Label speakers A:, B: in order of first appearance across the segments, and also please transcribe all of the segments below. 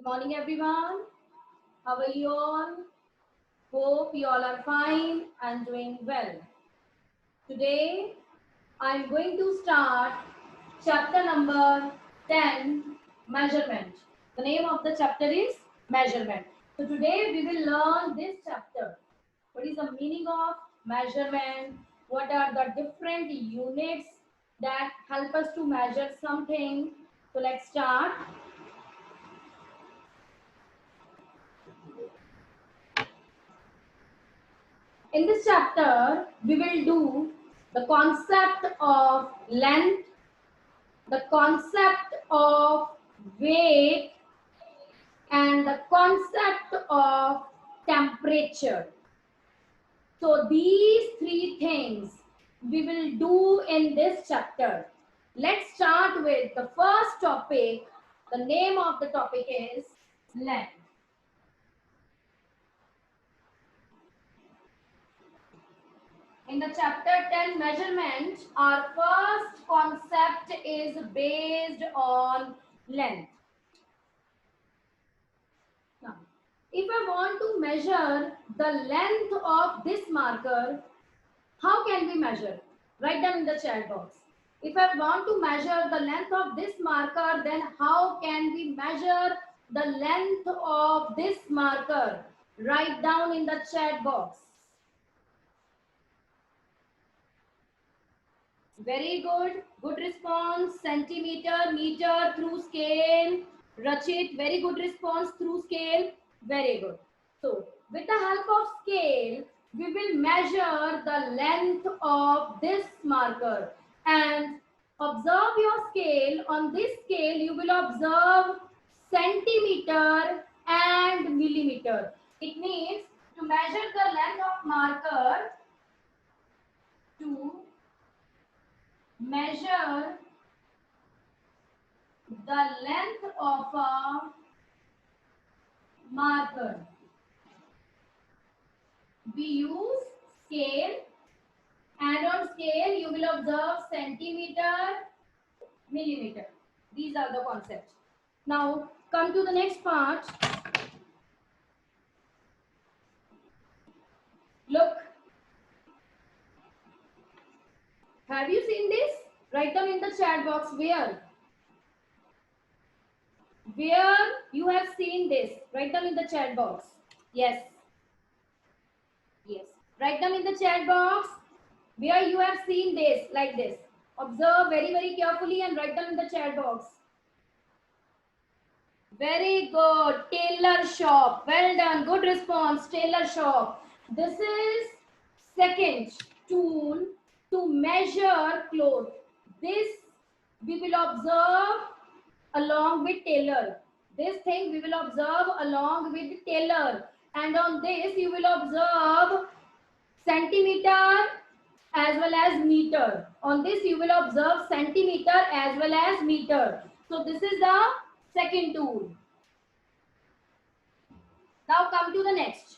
A: Good morning, everyone. How are you all? Hope you all are fine and doing well. Today, I'm going to start chapter number 10, Measurement. The name of the chapter is Measurement. So today we will learn this chapter. What is the meaning of measurement? What are the different units that help us to measure something? So let's start. In this chapter, we will do the concept of length, the concept of weight, and the concept of temperature. So these three things we will do in this chapter. Let's start with the first topic. The name of the topic is length. In the chapter 10 measurement, our first concept is based on length. Now, if I want to measure the length of this marker, how can we measure? Write down in the chat box. If I want to measure the length of this marker, then how can we measure the length of this marker? Write down in the chat box. Very good. Good response. Centimeter, meter, through scale. Rachit, very good response. Through scale. Very good. So, with the help of scale, we will measure the length of this marker. And observe your scale. On this scale, you will observe centimeter and millimeter. It means to measure the length of marker, to measure the length of a marker, we use scale, and on scale you will observe centimeter, millimeter. These are the concepts. Now come to the next part. Look, have you seen this? Write down in the chat box where you have seen this. Write down in the chat box. Yes, write down in the chat box where you have seen this, like this. Observe very carefully and write down in the chat box. Very good. Tailor shop. Well done. Good response. Tailor shop. This is second tool to measure cloth. This we will observe along with tailor. This thing we will observe along with tailor. And on this you will observe centimeter as well as meter. On this you will observe centimeter as well as meter. So this is the second tool. Now come to the next.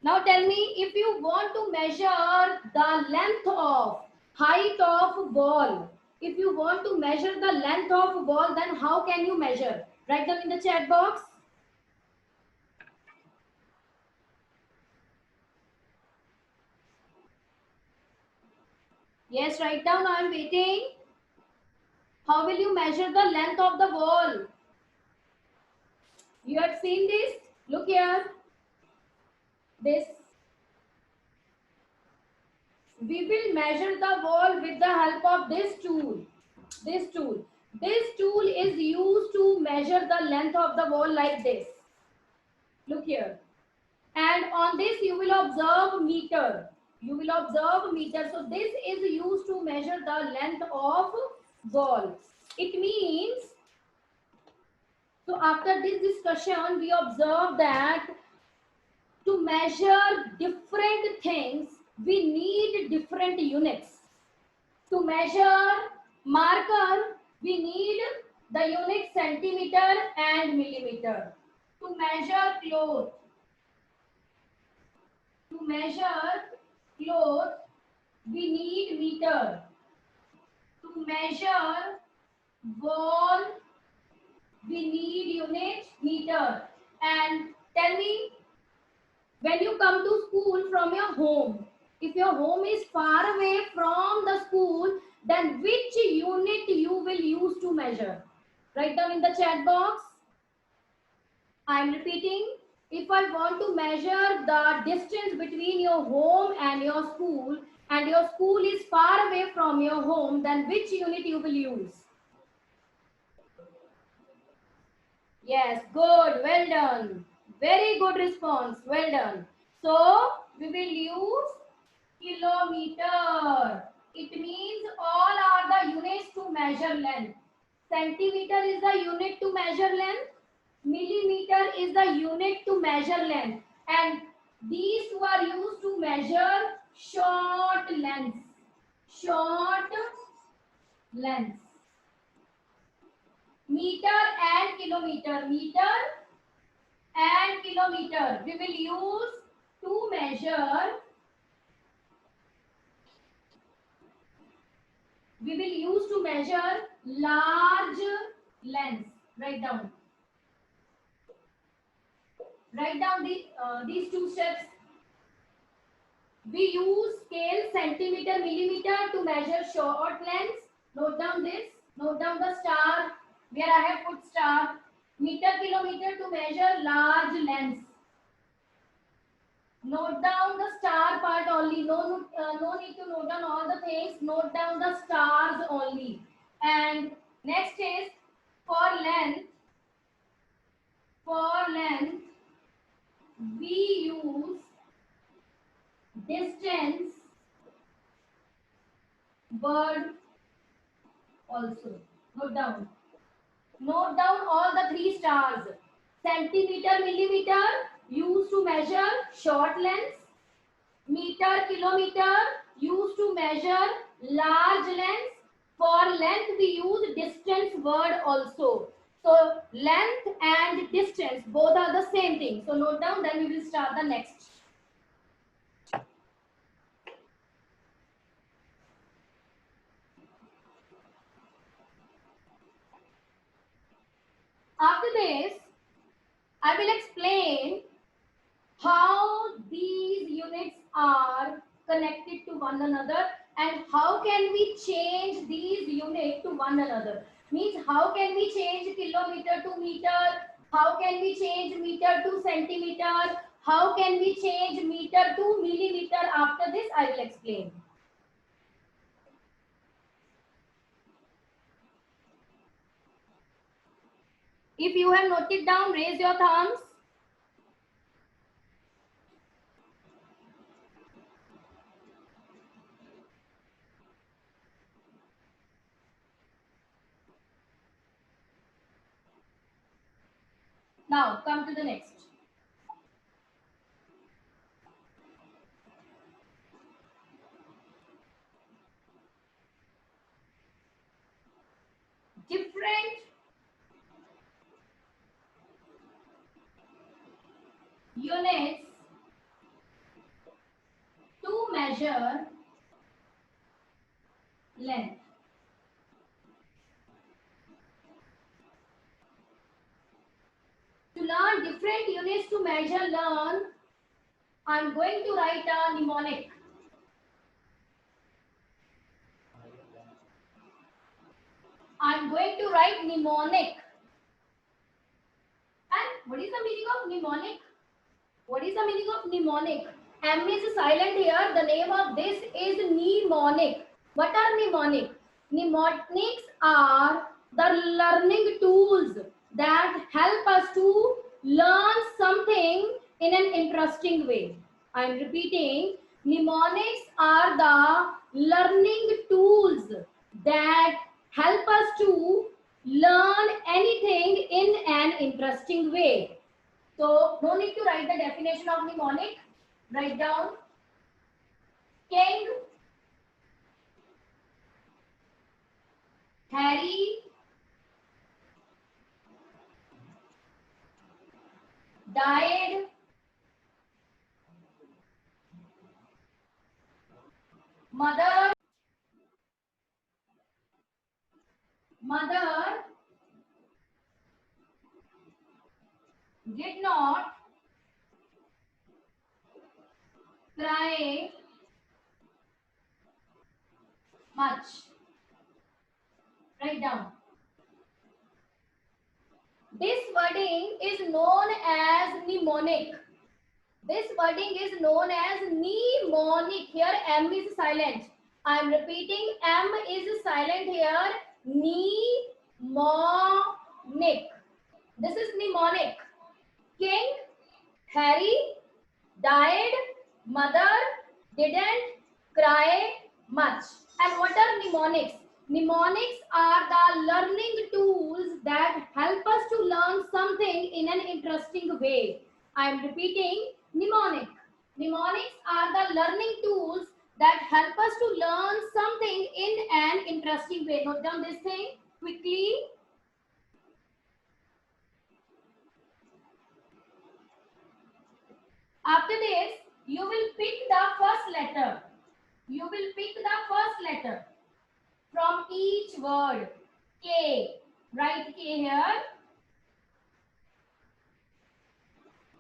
A: Now tell me, if you want to measure the length of height of wall, if you want to measure the length of wall, then how can you measure? Write down in the chat box. Yes, write down. I am waiting. How will you measure the length of the wall? You have seen this? Look here. This. We will measure the wall with the help of this tool. This tool. This tool is used to measure the length of the wall like this. Look here. And on this you will observe meter. You will observe meter. So this is used to measure the length of wall. It means, so after this discussion, we observe that to measure different things, we need different units. To measure marker, we need the unit centimeter and millimeter. To measure cloth, we need meter. To measure wall, We need unit, meter. And tell me, when you come to school from your home, if your home is far away from the school, then which unit you will use to measure? Write down in the chat box. I am repeating. If I want to measure the distance between your home and your school is far away from your home, then which unit you will use? Yes, good, well done. Very good response, well done. So, we will use kilometer. It means all are the units to measure length. Centimeter is the unit to measure length. Millimeter is the unit to measure length. And these two are used to measure short lengths. Short lengths. Meter and kilometer. Meter and kilometer we will use to measure large lengths. Write down these two steps. We use scale centimeter millimeter to measure short lengths. Note down this. Note down the star where I have put star. Meter kilometer to measure large lengths. Note down the star part only. No need to note down all the things. Note down the stars only. And next is for length. For length, we use distance word also. Note down. Note down all the three stars. Centimeter, millimeter used to measure short lengths. Meter, kilometer used to measure large lengths. For length we use distance word also. So length and distance both are the same thing. So note down, then we will start the next. After this, I will explain how these units are connected to one another and how can we change these units to one another. Means how can we change kilometer to meter, how can we change meter to centimeter, how can we change meter to millimeter. After this I will explain. If you have noted down, raise your thumbs. Now come to the next. Different units to measure length. To learn different units to measure learn, I'm going to write a mnemonic. I'm going to write mnemonic. And what is the meaning of mnemonic? What is the meaning of mnemonic? M is silent here. The name of this is mnemonic. What are mnemonic? Mnemonics are the learning tools that help us to learn something in an interesting way. I am repeating, mnemonics are the learning tools that help us to learn anything in an interesting way. So no need to write the definition of mnemonic. Write down King, Harry, died, mother, did not cry much. Write down. This wording is known as mnemonic. This wording is known as mnemonic. Here M is silent. I am repeating, M is silent here. Mnemonic. This is mnemonic. King Harry died. Mother didn't cry much. And what are mnemonics? Mnemonics are the learning tools that help us to learn something in an interesting way. I am repeating, mnemonic. Mnemonics are the learning tools that help us to learn something in an interesting way. Note down this thing quickly. After this, you will pick the first letter. You will pick the first letter from each word. K. Write K here.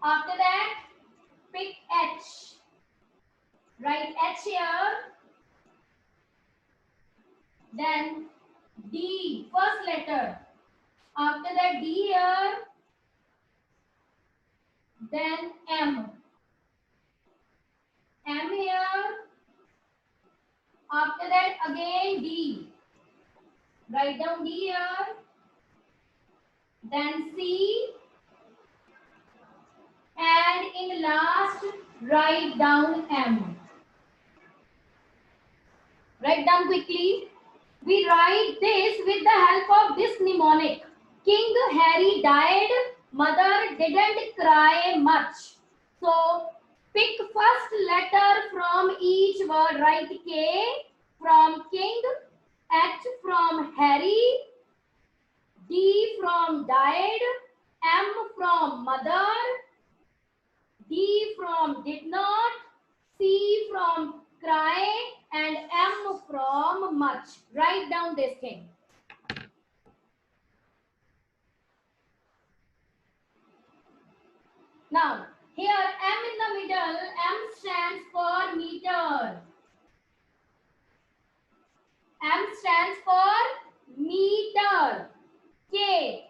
A: After that, pick H. Write H here. Then D. First letter. After that, D here. Then M. M here. After that, again D. Write down D here. Then C. And in last, write down M. Write down quickly. We write this with the help of this mnemonic. King Harry died. Mother didn't cry much. So, pick first letter from each word. Write K from king, H from Harry, D from died, M from mother, D from did not, C from cry, and M from much. Write down this thing. Now, here M in the middle, M stands for meter. M stands for meter. K.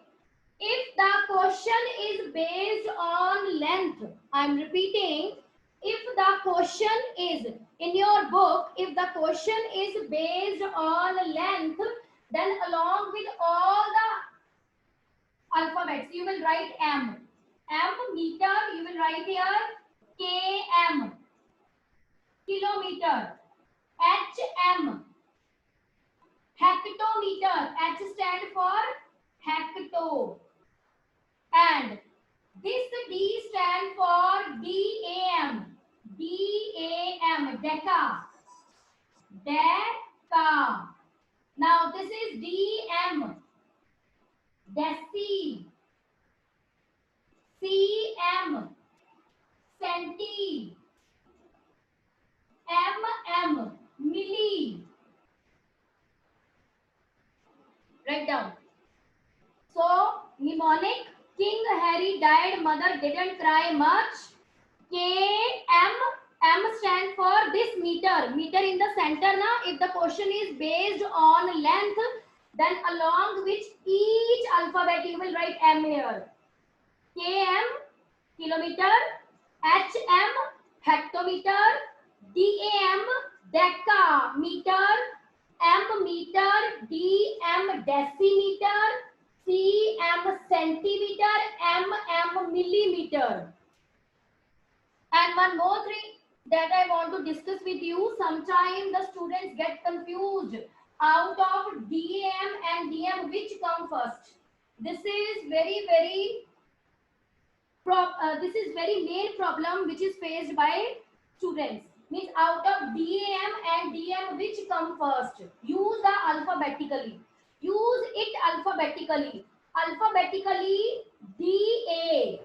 A: If the question is based on length, I am repeating, if the question is in your book, if the question is based on length, then along with all the alphabets, you will write M. M, meter, you will write here km, kilometer. HM, hectometer. H stand for hecto. And this D stand for DAM. DAM, deca. Deca. Now this is DM. Deci. CM. Centi. MM. Milli. Write down. So, mnemonic. King Harry died, mother didn't cry much. KM, M stand for this meter. Meter in the center now. If the question is based on length, then along with each alphabet you will write M here. KM, kilometer. HM, hectometer. DAM, deca, meter. M, meter. DM, decimeter. CM, centimeter. MM, millimeter. And one more thing that I want to discuss with you. Sometimes the students get confused. Out of DAM and DM, which come first? This is very main problem which is faced by students. Means out of DAM and DM, which come first? Use the alphabetically. Use it alphabetically. Alphabetically, DA.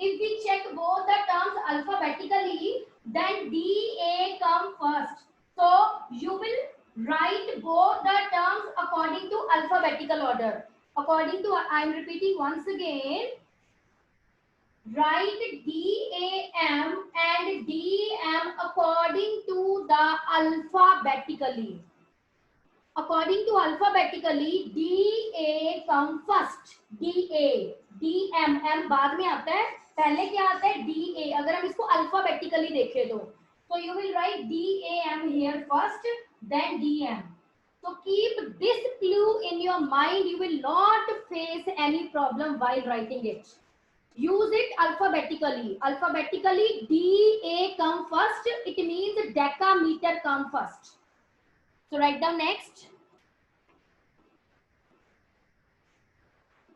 A: If we check both the terms alphabetically, then DA come first. So you will write both the terms according to alphabetical order. According to, I am repeating once again. Write DAM and DEM according to the alphabetically. According to alphabetically, DA come first. DA, DM, M बाद में आता है, पहले क्या आता है DA. अगर हम इसको alphabetically देखें तो you will write DAM here first, then DM. So keep this clue in your mind. You will not face any problem while writing it. Use it alphabetically. Alphabetically, DA come first. It means decameter come first. So write down next.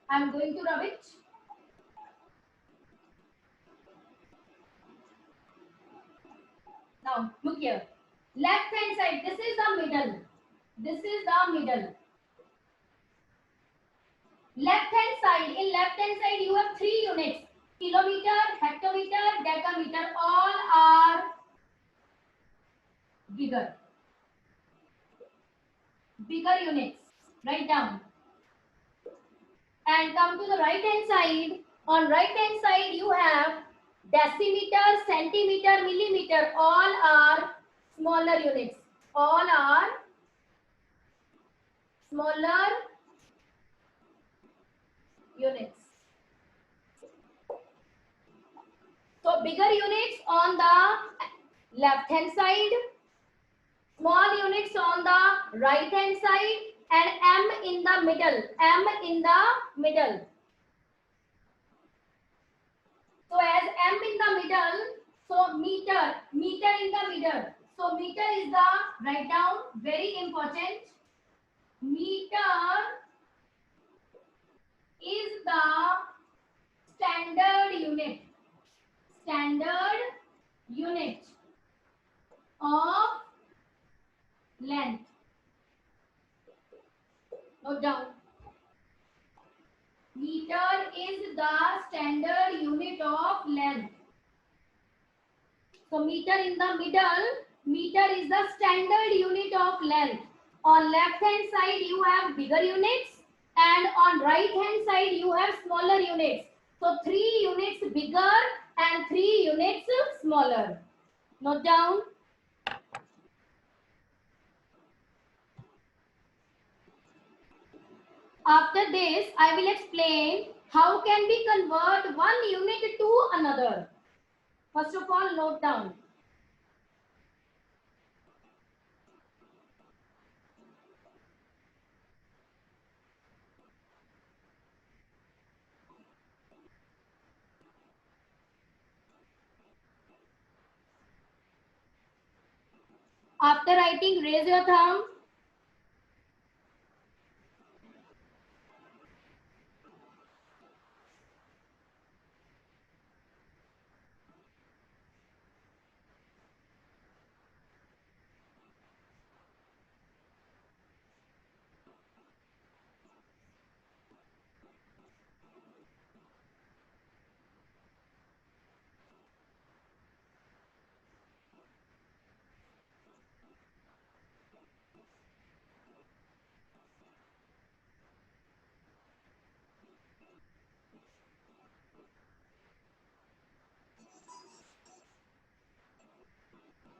A: I am going to rub it. Now look here. Left hand side. This is the middle. This is the middle. Left hand side. In left hand side, you have 3 units: kilometer, hectometer, decameter. All are bigger. Bigger units. Write down. And come to the right hand side. On right hand side, you have decimeter, centimeter, millimeter. All are smaller units. All are smaller units. So bigger units on the left hand side, small units on the right hand side, and M in the middle. M in the middle. So as M in the middle, so meter in the middle. So meter is the, write down, very important. Meter is the standard unit. Standard unit of length. Note down. Meter is the standard unit of length. So meter in the middle. Meter is the standard unit of length. On left hand side you have bigger units, and on right hand side you have smaller units. So 3 units bigger and 3 units smaller. Note down. After this, I will explain how can we convert one unit to another. First of all, note down. After writing, raise your thumb.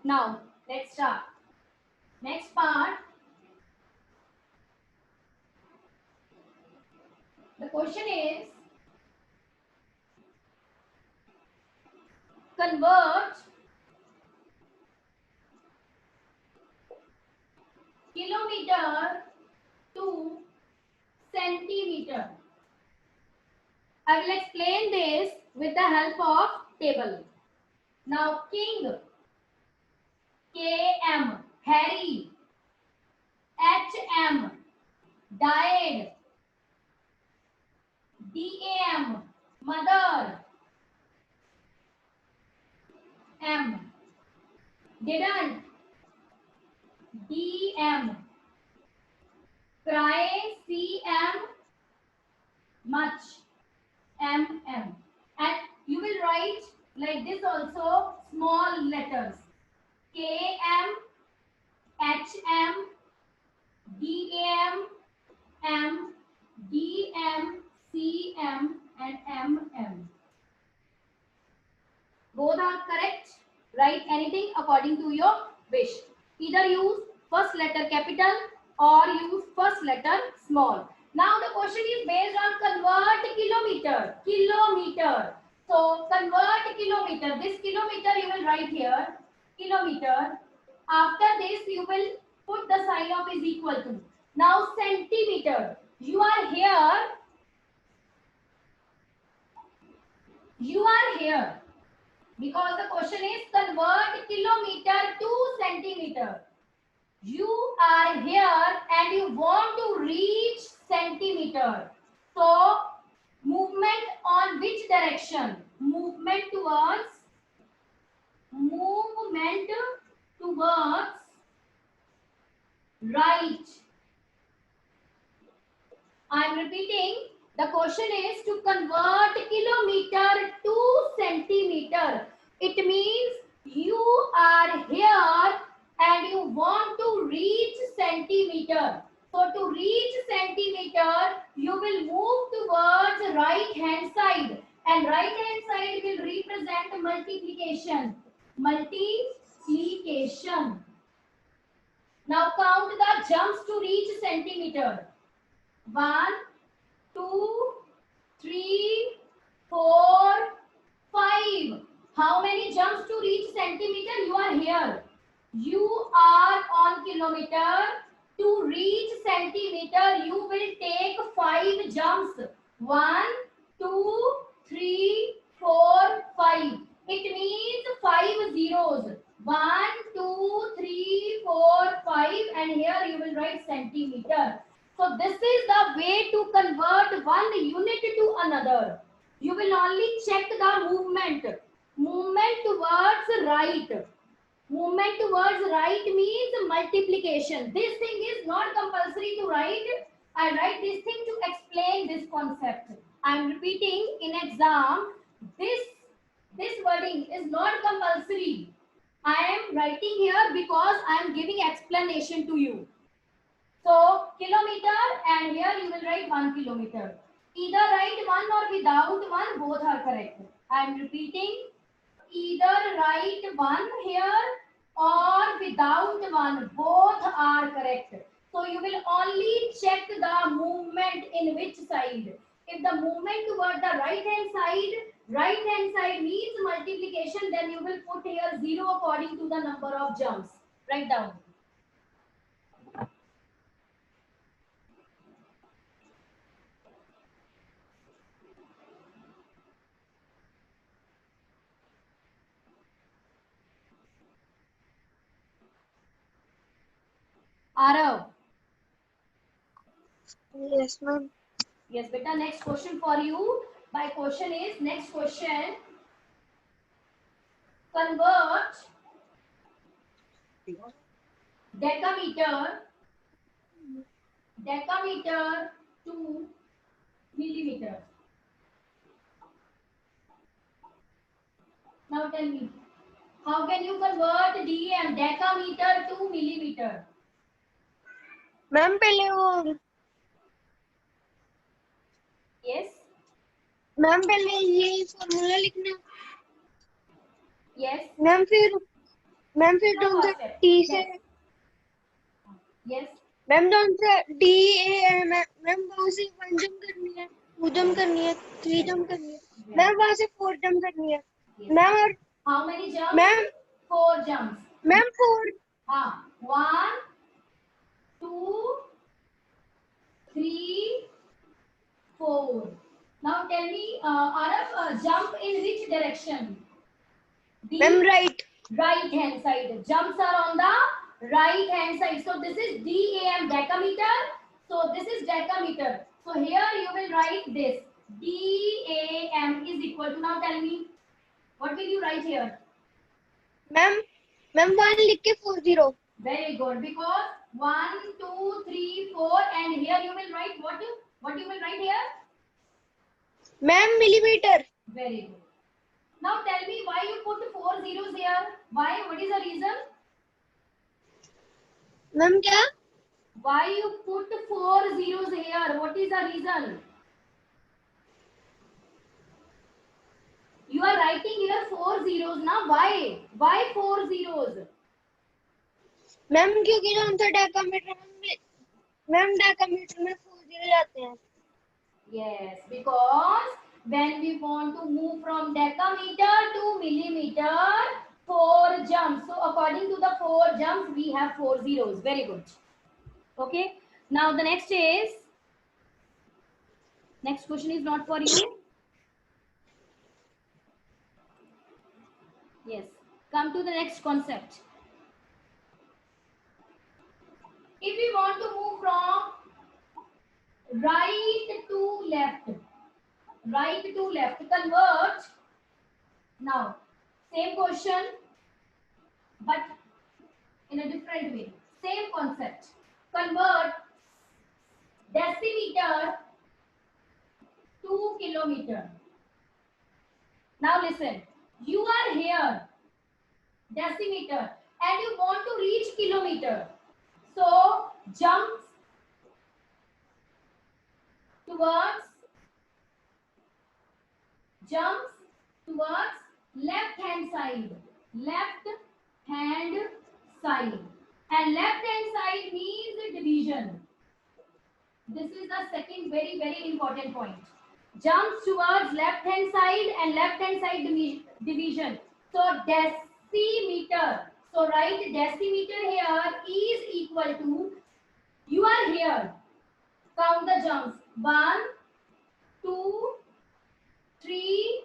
A: Now, let's start. Next part. The question is, convert kilometer to centimeter. I will explain this with the help of table. Now, king, KM, Harry, HM, died, DAM, mother, M, didn't, DM, cry, CM, much, MM. And you will write like this also, small letters, KM, HM, DAM, M, DM, CM, and MM. Write anything according to your wish. Either use first letter capital or use first letter small. Now the question is based on convert kilometer. Kilometer. So convert kilometer. This kilometer you will write here. Kilometer. After this you will put the sign of is equal to. Now centimeter. You are here. You are here. Because the question is convert kilometer to centimeter. You are here and you want to reach centimeter. So movement on which direction? Movement towards right. I am repeating. The question is to convert kilometer to centimeter. It means you are here and you want to reach centimeter. So to reach centimeter, you will move towards right hand side. And right hand side will represent multiplication. Multiplication. Now count the jumps to reach centimeter. 1, 2, 3, 4, 5. How many jumps to reach centimeter? You are here. You are on kilometer. To reach centimeter, you will take 5 jumps. 1, 2, 3, 4, 5. It means 5 zeros. 1, 2, 3, 4, 5. And here you will write centimeter. So this is the way to convert one unit to another. You will only check the movement. Movement towards right. Movement towards right means multiplication. This thing is not compulsory to write. I write this thing to explain this concept. I am repeating in exam. This wording is not compulsory. I am writing here because I am giving explanation to you. So kilometer and here you will write 1 kilometer. Either write 1 or without 1, both are correct. I am repeating. Either write 1 here or without 1, both are correct. So you will only check the movement in which side. If the movement toward the right hand side means multiplication, then you will put here 0 according to the number of jumps. Write down. Arav.
B: Yes, ma'am.
A: Yes, beta. Next question for you. My question is, next question. Convert decameter to millimeter. Now tell me, how can you convert DEM, decameter to millimeter?
B: Ma'am पहले वो
A: Yes.
B: Ma'am पहले ये formula लिखना.
A: Yes.
B: Ma'am फिर don't say T से.
A: Yes.
B: Ma'am don't say D A ma'am वहाँ से 1 jump करनी है, 2 जंप करनी है, 3 जंप करनी है. मैम वहाँ से 4 जंप करनी है. मैम और
A: How many jumps?
B: Ma'am
A: 4 jumps.
B: Ma'am 4.
A: हाँ. 1, 2, 3, 4. Now tell me, Arav, jump in which direction?
B: Ma'am right.
A: Right hand side. Jumps are on the right hand side. So this is DAM, decameter. So this is decameter. So here you will write this. DAM is equal to, now tell me, what will you write here?
B: Ma'am 1 लिख के 40.
A: Very good. Because 1, 2, 3, 4 and here you will write what you will write here?
B: Ma'am millimetre.
A: Very good. Now tell me why you put 4 zeros here. Why? What is the reason?
B: Ma'am क्या?
A: Why you put 4 zeros here? What is the reason? You You are writing here 4 zeros now. Why 4 zeros?
B: Ma'am क्योंकि जो answer decametre में ma'am decametre में 4 zero जाते हैं.
A: Yes, because when we want to move from decameter to millimeter, 4 jumps. So according to the 4 jumps, we have 4 zeros. Very good. Okay. Now the next question is not for you. Yes. Come to the next concept. If we want to move from right to left, convert. Now, same question, but in a different way. Same concept. Convert decimeter to kilometer. Now listen. You are here, decimeter, and you want to reach kilometer. So jump towards left hand side, and left hand side means division. This is the second very important point. Jumps towards left hand side and left hand side division. So decimeter. So write decimeter here is equal to, you are here. Count the jumps. 1, 2, 3,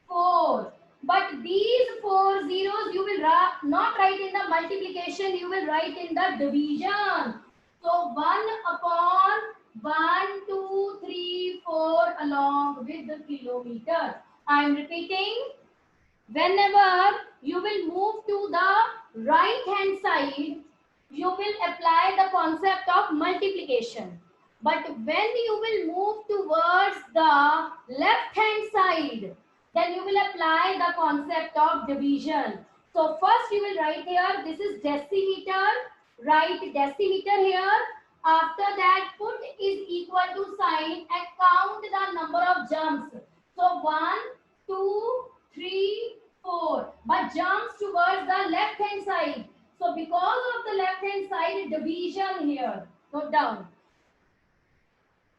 A: 4. But these 4 zeros you will not write in the multiplication, you will write in the division. So 1 upon 1, 2, 3, 4 along with the kilometer. I am repeating. Whenever you will move to the right hand side, you will apply the concept of multiplication. But when you will move towards the left hand side, then you will apply the concept of division. So first you will write here, this is decimeter. Write decimeter here. After that, put is equal to sign and count the number of jumps. So 1, 2, 3, 4. But jumps towards the left hand side. So because of the left hand side, division here. Note down.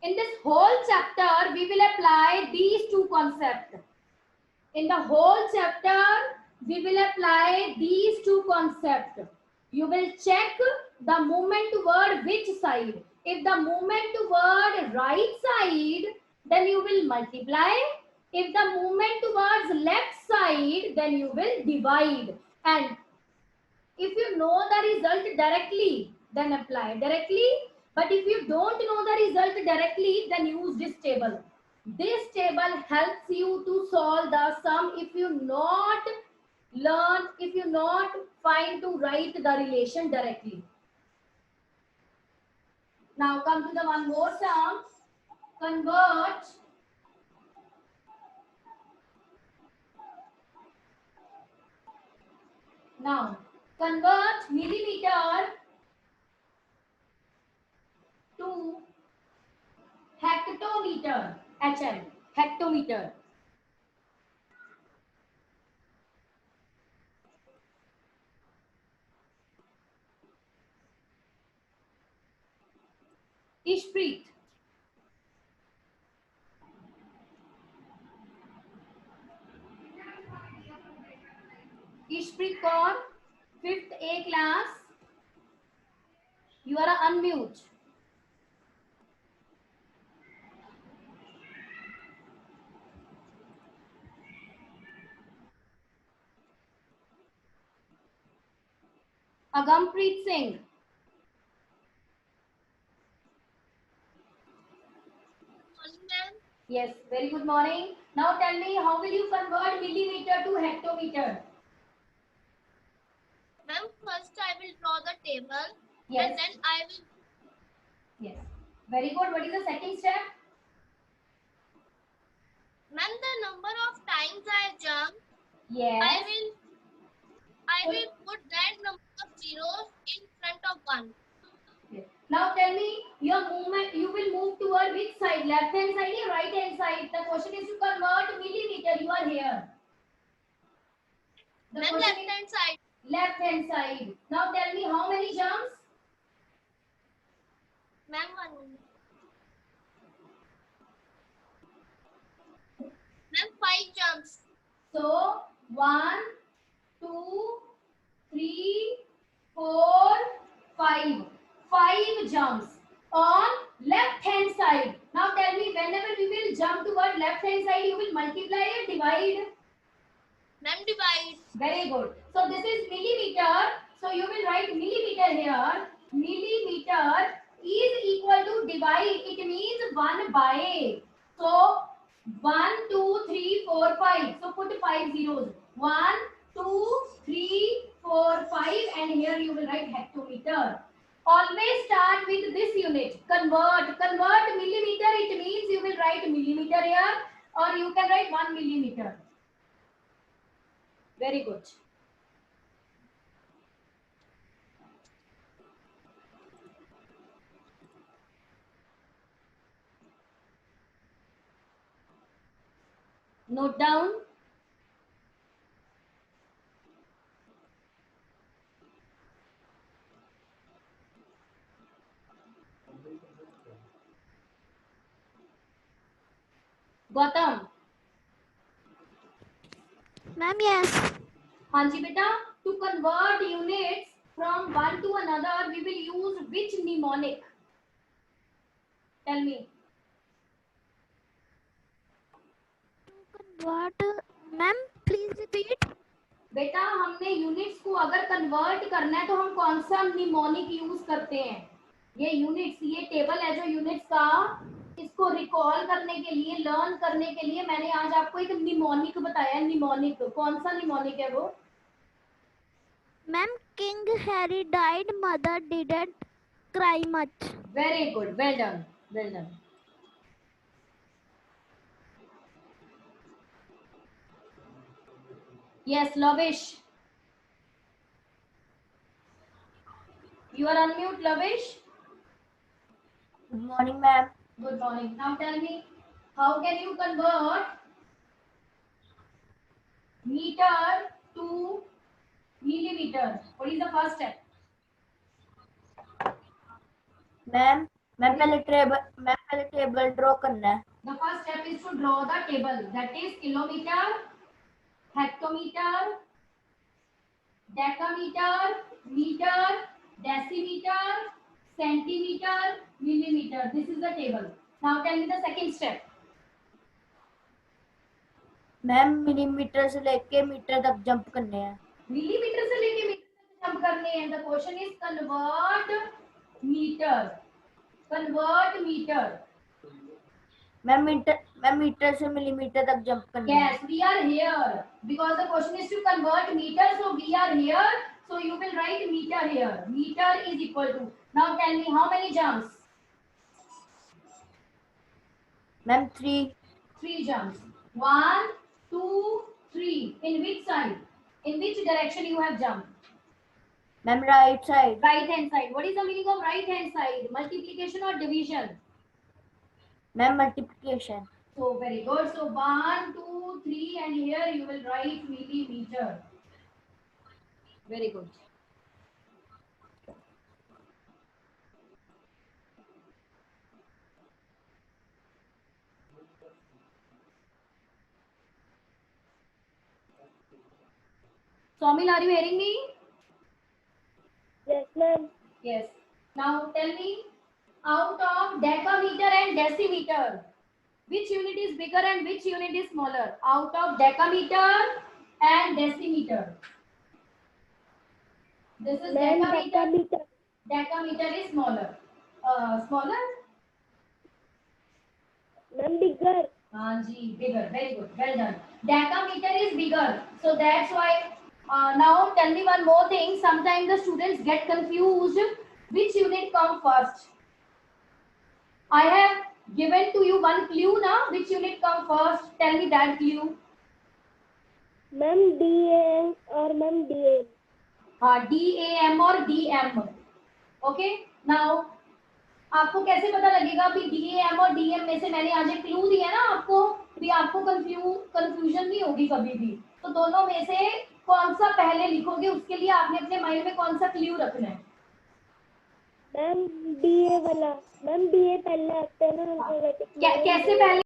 A: In this whole chapter, we will apply these two concepts. In the whole chapter, we will apply these two concepts. You will check the movement toward which side. If the movement toward right side, then you will multiply. If the movement towards left side, then you will divide. And if you know the result directly, then apply directly. But if you don't know the result directly, then use this table. This table helps you to solve the sum if you not find to write the relation directly. Now come to the one more sum. Convert millimeter to hectometer. HM, hectometer. Ishpreet. Ishpreet Kaur, 5th A class. You are unmute. Agampreet Singh. Yes, very good morning. Now tell me, how will you convert millimeter to hectometer?
B: Ma'am, first I will draw the table.
A: Yes.
B: And then I will.
A: Yes. Very good. What is the second step?
B: Ma'am, the number of times I jump.
A: Yes.
B: I will put that number of zeros in front of 1.
A: Yes. Now tell me, your movement, you will move toward which side? Left hand side or right hand side? The question is to convert millimeter. You are here.
B: Ma'am, left hand side.
A: Left hand side. Now tell me how many jumps?
B: Ma'am, one. Ma'am, 5 jumps.
A: So 1, 2, 3, 4, 5. 5 jumps on left hand side. Now tell me, whenever we will jump toward left hand side, you will multiply or divide?
B: Ma'am, divide.
A: Very good. So this is millimeter. So you will write millimeter here. Millimeter is equal to divide. It means 1 by. So 1, 2, 3, 4, 5. So put 5 zeros. 1, 2, 3, 4, 5, and here you will write hectometer. Always start with this unit. Convert millimeter. It means you will write millimeter here, or you can write 1 millimeter. Very good. Note down. Gautam.
B: Ma'am, yes.
A: हाँ जी बेटा. To convert units from one to another, we will use which mnemonic? Tell me.
B: What? Ma'am, please repeat.
A: बेटा हमने units को अगर convert करना है तो हम कौन सा निमोनिक यूज करते हैं? ये यूनिट्स, ये टेबल है जो यूनिट्स का, इसको रिकॉल करने के लिए, लर्न करने के लिए मैंने आज आपको एक निमोनिक बताया. निमोनिक कौन सा निमोनिक है वो?
B: Ma'am, King Harry died. Mother didn't cry much.
A: Very good. Well done. Well done. Yes, Lavish. You are on mute, Lavish.
B: Good morning, ma'am.
A: Good morning. Now tell me, how can you convert meter to millimeter? What is the first step?
B: Ma'am, पहले table draw करना है.
A: The first step is to draw the table. That is kilometer, hectometer, decameter, meter, decimeter, centimeter, millimeter. This is the table. Now tell me the second step.
B: Ma'am, millimetre से लेके metre तक jump करने हैं.
A: Millimetre से लेके metre तक jump करने हैं. The question is convert meter. Convert meter.
B: Ma'am, metre से मिलीमीटर तक जंप करने हैं.
A: Yes, we are here because the question is to convert meter. So we are here. So you will write meter here. Meter is equal to. Now tell me how many jumps?
B: Ma'am, 3.
A: 3 jumps. 1, 2, 3. In which side? In which direction you have jumped?
B: Ma'am, right side.
A: Right hand side. What is the meaning of right hand side? Multiplication or division?
B: Ma'am, multiplication.
A: So very good. So 1, 2, 3, and here you will write millimeter. Very good. Somil, are you hearing me?
B: Yes, ma'am.
A: Yes. Now tell me, out of decameter and decimeter, which unit is bigger and which unit is smaller? Out of decameter and decimeter. This is decameter. Decameter is smaller. Smaller?
B: Ma'am, bigger.
A: Ji, bigger. Very good. Well done. Decameter is bigger. So that's why. Now tell me one more thing. Sometimes the students get confused. Which unit come first? I have given to you one clue now. Which unit come first? Tell me that clue.
B: Ma'am, DAM or ma'am, DAM.
A: DAM or DM. Okay. Now आपको कैसे पता लगेगा कि DAM और DM में से मैंने आज एक क्लू दिया ना आपको, भी आपको कंफ्यूजन नहीं होगी कभी भी. तो दोनों में से कौन सा पहले लिखोगे उसके लिए आपने अपने माइंड में कौन सा क्ल्यू रखना है?
B: मैम DA वाला, मैम DA पहले आता है ना अल्फाबेटिक।
A: कैसे पहले